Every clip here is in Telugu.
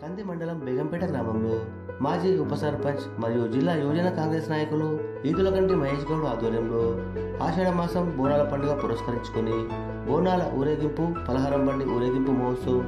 కంది మండలం బేగంపేట గ్రామంలో మాజీ ఉప సర్పంచ్ మరియు జిల్లా యువజన కాంగ్రెస్ నాయకులు ఈదులకంటి మహేష్ గౌడ్ ఆధ్వర్యంలో ఆషాఢ మాసం బోనాల పండుగ పురస్కరించుకుని బోనాల ఊరేగింపు పలహారం బండి ఊరేగింపు మహోత్సవం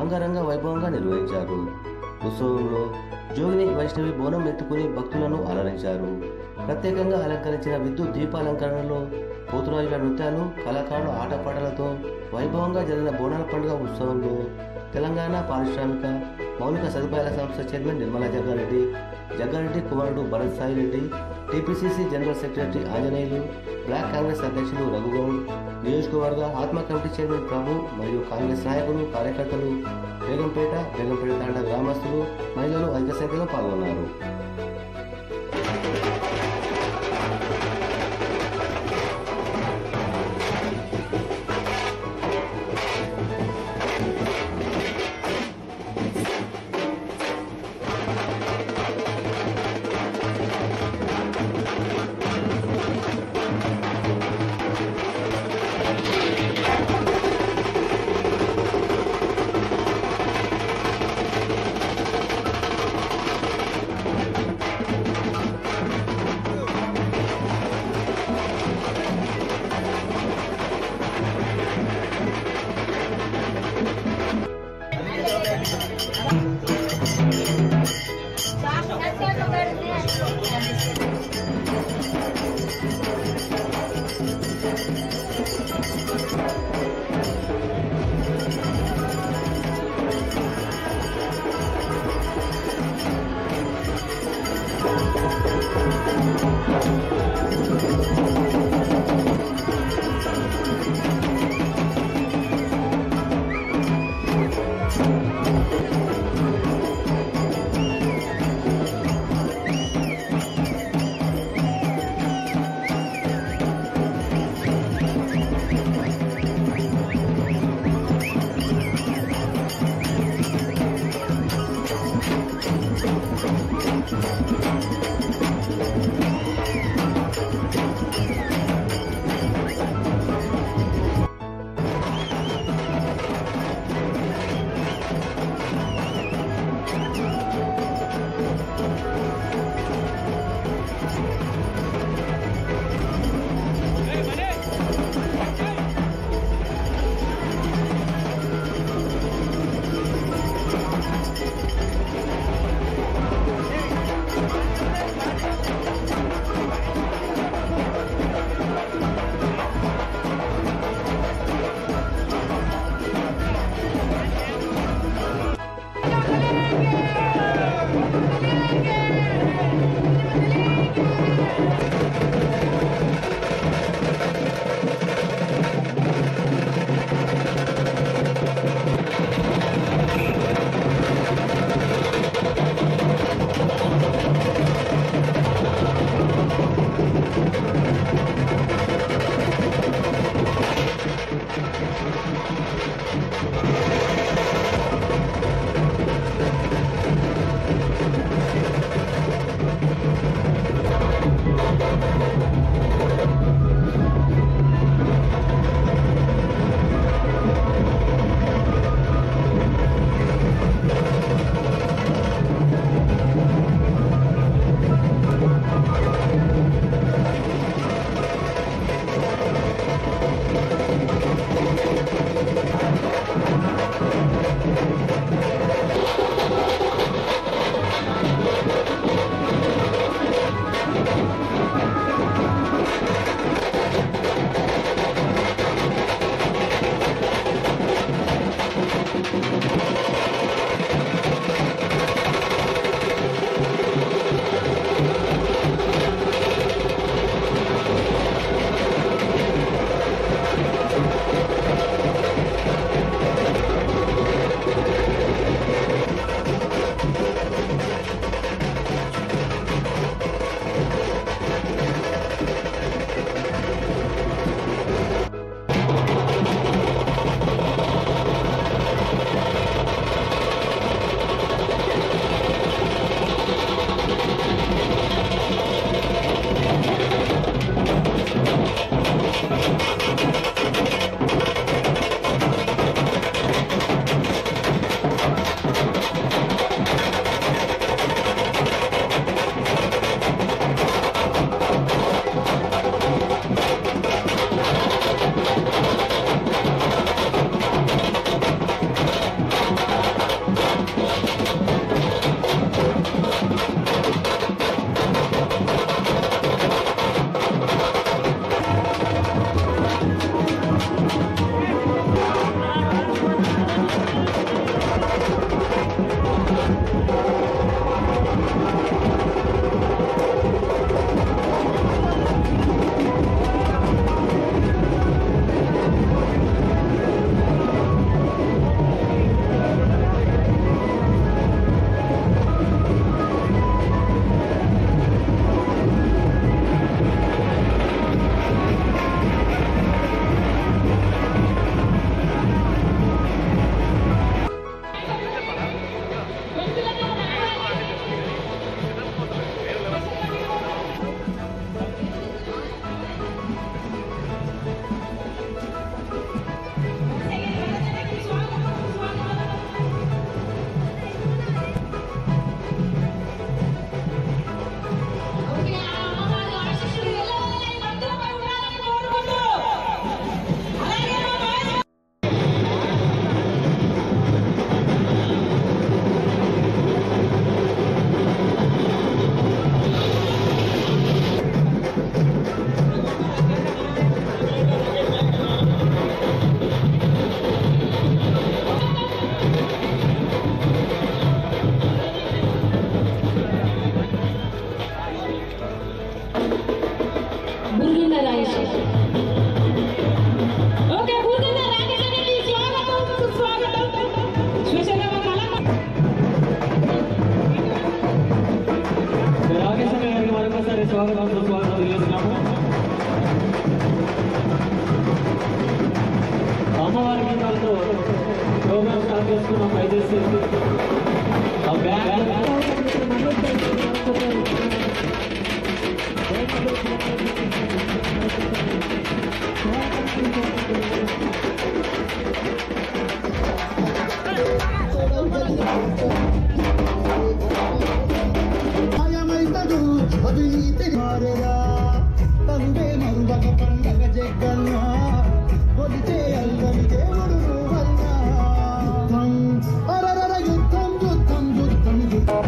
అంగరంగ వైభవంగా నిర్వహించారు. ఉత్సవంలో జోగిని వైష్ణవి బోనం ఎత్తుకుని భక్తులను అలరించారు. ప్రత్యేకంగా అలంకరించిన విద్యుత్ దీపాలంకరణలో పోతురాజుల నృత్యాలు, కళాకారుల ఆటపాటలతో వైభవంగా జరిగిన బోనాల పండుగ ఉత్సవంలో తెలంగాణ పారిశ్రామిక మౌలిక సదుపాయాల సంస్థ చైర్మన్ నిర్మలా జగ్గారెడ్డి కుమారుడు Bharat Sai Reddy, TPCC general secretary Anjaneyulu, block Congress అధ్యక్షులు రఘుగౌడ్, నియోజకవర్గ ఆత్మ కమిటీ చైర్మన్ ప్రభు మరియు కాంగ్రెస్ నాయకులు, కార్యకర్తలు, బేగంపేట తాండా గ్రామస్తులు, మహిళలు అధిక సంఖ్యలో పాల్గొన్నారు. అమ్మవారి గీతాలతో ప్రోగ్రామ్ స్టార్ట్ చేసుకున్నాం. దయచేసి తండ్రి మరువక పండగ జగన్నా కొలిచే అల్లని దేవుడు నువ్వన్నా అరరర యుద్ధం యుద్ధం యుద్ధం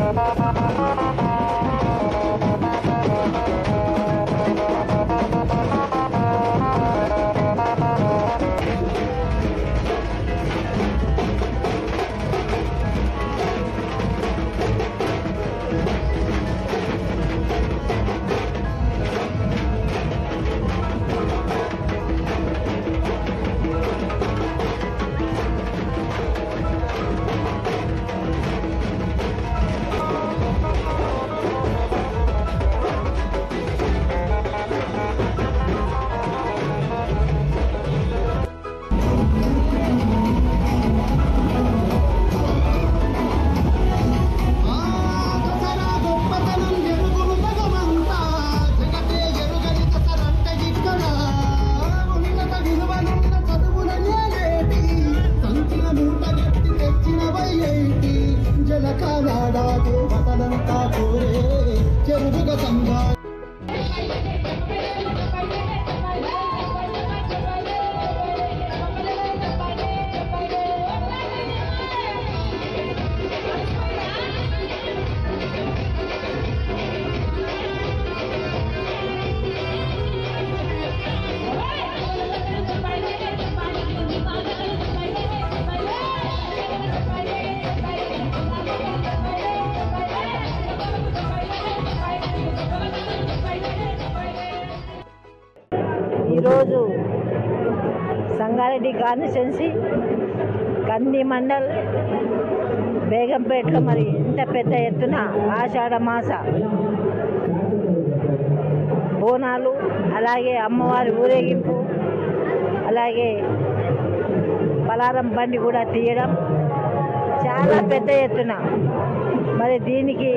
ఈరోజు సంగారెడ్డి కాన్స్టిట్యున్సీ కంది మండల్ బేగంపేటలో మరి ఇంత పెద్ద ఎత్తున ఆషాఢ మాస బోనాలు, అలాగే అమ్మవారి ఊరేగింపు, అలాగే పలారం బండి కూడా తీయడం చాలా పెద్ద ఎత్తున మరి దీనికి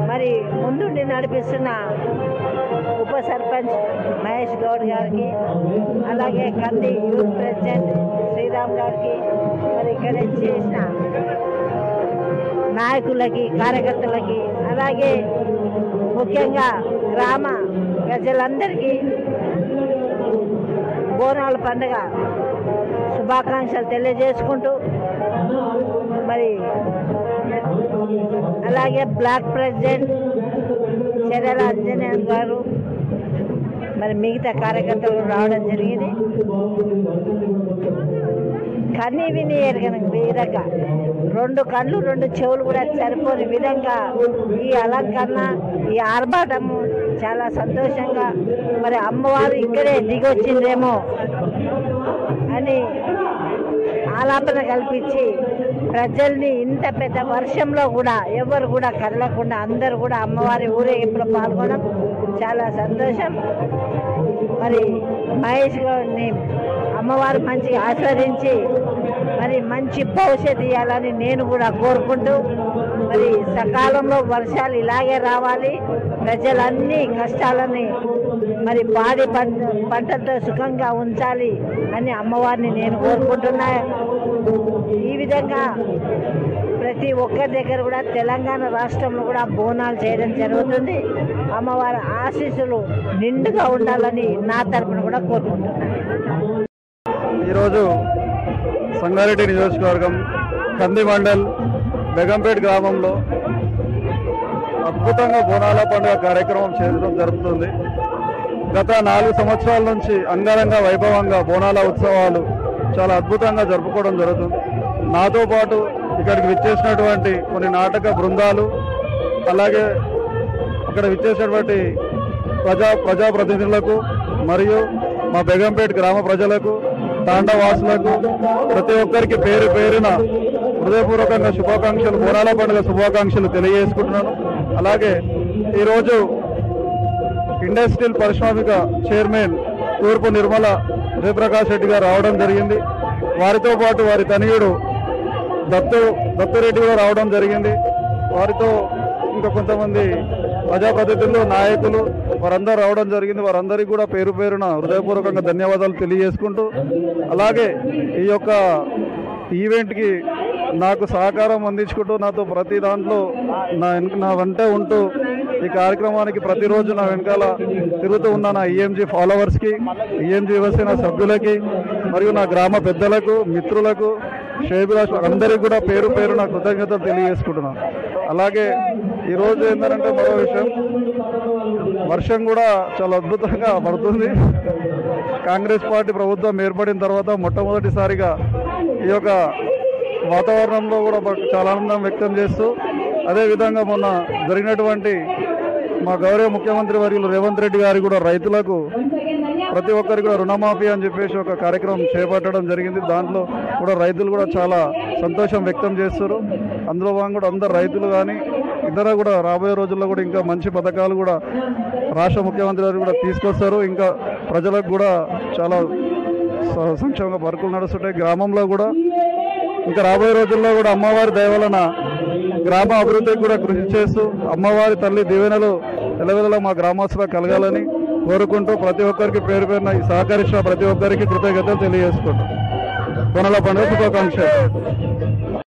మరి ముందుండి నడిపిస్తున్న ఉప సర్పంచ్ మహేష్ గౌడ్ గారికి, అలాగే కంది యూత్ ప్రెసిడెంట్ శ్రీరామ్ గారికి, మరి ఇక్కడ చేసిన నాయకులకి, కార్యకర్తలకి, అలాగే ముఖ్యంగా గ్రామ ప్రజలందరికీ బోనాల పండుగ శుభాకాంక్షలు తెలియజేసుకుంటూ మరి అలాగే బ్లాక్ ప్రెసిడెంట్ చర్యల అంజనేయ గారు మరి మిగతా కార్యకర్తలు రావడం జరిగింది. కన్నీ విని ఎరగన విధంగా 2 కళ్ళు 2 చెవులు కూడా సరిపోని విధంగా ఈ అలంకరణ, ఈ ఆర్భాటము చాలా సంతోషంగా మరి అమ్మవారు ఇక్కడే దిగొచ్చిందేమో అని ఆలాపన కల్పించి ప్రజల్ని ఇంత పెద్ద వర్షంలో కూడా ఎవరు కూడా కదలకుండా అందరూ కూడా అమ్మవారి ఊరేగింపులో పాల్గొనడం చాలా సంతోషం. మరి మహేష్ గౌడ్ని అమ్మవారు మంచిగా ఆస్వాదించి మరి మంచి భవిష్యత్తు ఇవ్వాలని నేను కూడా కోరుకుంటూ మరి సకాలంలో వర్షాలు ఇలాగే రావాలి, ప్రజలన్నీ కష్టాలని మరి పాడి పంటలతో సుఖంగా ఉంచాలి అని అమ్మవారిని నేను కోరుకుంటున్నా. ఈ విధంగా ప్రతి ఒక్కరి దగ్గర కూడా తెలంగాణ రాష్ట్రంలో కూడా బోనాలు చేయడం జరుగుతుంది. అమ్మవారి ఆశీస్సులు నిండుగా ఉండాలని నా తరపున కూడా కోరుకుంటున్నాను. ఈరోజు సంగారెడ్డి నియోజకవర్గం కంది మండల్ బేగంపేట్ గ్రామంలో అద్భుతంగా బోనాల పండుగ కార్యక్రమం చేయడం జరుగుతుంది. గత 4 సంవత్సరాల నుంచి అంగరంగ వైభవంగా బోనాల ఉత్సవాలు చాలా అద్భుతంగా జరుపుకోవడం జరుగుతుంది. నాతో పాటు ఇక్కడికి విచ్చేసినటువంటి కొన్ని నాటక బృందాలు, అలాగే ఇక్కడ విచ్చేసినటువంటి ప్రజాప్రతినిధులకు మరియు మా బేగంపేట్ గ్రామ ప్రజలకు, తాండవాసులకు ప్రతి ఒక్కరికి పేరు పేరున హృదయపూర్వకంగా శుభాకాంక్షలు, బోనాల పండుగ శుభాకాంక్షలు తెలియజేసుకుంటున్నాను. అలాగే ఈరోజు ఇండస్ట్రియల్ పారిశ్రామిక చైర్మన్ తూర్పు నిర్మల జయప్రకాష్ రెడ్డి గారు రావడం జరిగింది. వారితో పాటు వారి తనయుడు దత్తురెడ్డి కూడా రావడం జరిగింది. వారితో ఇంకా కొంతమంది ప్రజాప్రతినిధులు, నాయకులు వారందరూ రావడం జరిగింది. వారందరికీ కూడా పేరు పేరున హృదయపూర్వకంగా ధన్యవాదాలు తెలియజేసుకుంటూ, అలాగే ఈ యొక్క ఈవెంట్కి నాకు సహకారం అందించుకుంటూ నాతో ప్రతి దాంట్లో నా వెంట ఉంటూ ఈ కార్యక్రమానికి ప్రతిరోజు నా వెనకాల తిరుగుతూ ఉన్న నా ఈఎంజీ ఫాలోవర్స్కి, ఈఎంజీ యువసేన సభ్యులకి మరియు నా గ్రామ పెద్దలకు, మిత్రులకు, షేబిలాస్ అందరికీ కూడా పేరు పేరున కృతజ్ఞతలు తెలియజేసుకుంటున్నాను. అలాగే ఈరోజు ఏంటంటే మరో విషయం, వర్షం కూడా చాలా అద్భుతంగా పడుతుంది. కాంగ్రెస్ పార్టీ ప్రభుత్వం ఏర్పడిన తర్వాత మొట్టమొదటిసారిగా ఈ యొక్క వాతావరణంలో కూడా చాలా ఆనందం వ్యక్తం చేస్తూ, అదేవిధంగా మొన్న జరిగినటువంటి మా గౌరవ ముఖ్యమంత్రి వర్యులు రేవంత్ రెడ్డి గారు కూడా రైతులకు ప్రతి ఒక్కరికి కూడా రుణమాఫీ అని చెప్పేసి ఒక కార్యక్రమం చేపట్టడం జరిగింది. దాంట్లో కూడా రైతులు కూడా చాలా సంతోషం వ్యక్తం చేస్తారు. అందులో భాగంగా కూడా అందరు రైతులు కానీ ఇతర కూడా రాబోయే రోజుల్లో కూడా ఇంకా మంచి పథకాలు కూడా రాష్ట్ర ముఖ్యమంత్రి గారు కూడా తీసుకొస్తారు. ఇంకా ప్రజలకు కూడా చాలా సంక్షేమంగా వర్కులు నడుస్తుంటాయి. గ్రామంలో కూడా ఇంకా రాబోయే రోజుల్లో కూడా అమ్మవారి దయ వలన గ్రామ అభివృద్ధికి కూడా కృషి చేస్తూ అమ్మవారి తల్లి దీవెనలు ఎలవెలలో మా గ్రామస్తులకు కలగాలని కోరుకుంటూ ప్రతి ఒక్కరికి పేరు పేరున సహకరించిన ప్రతి ఒక్కరికి కృతజ్ఞతలు తెలియజేసుకుంటాం. బోనాల పండుగ శుభాకాంక్షలు.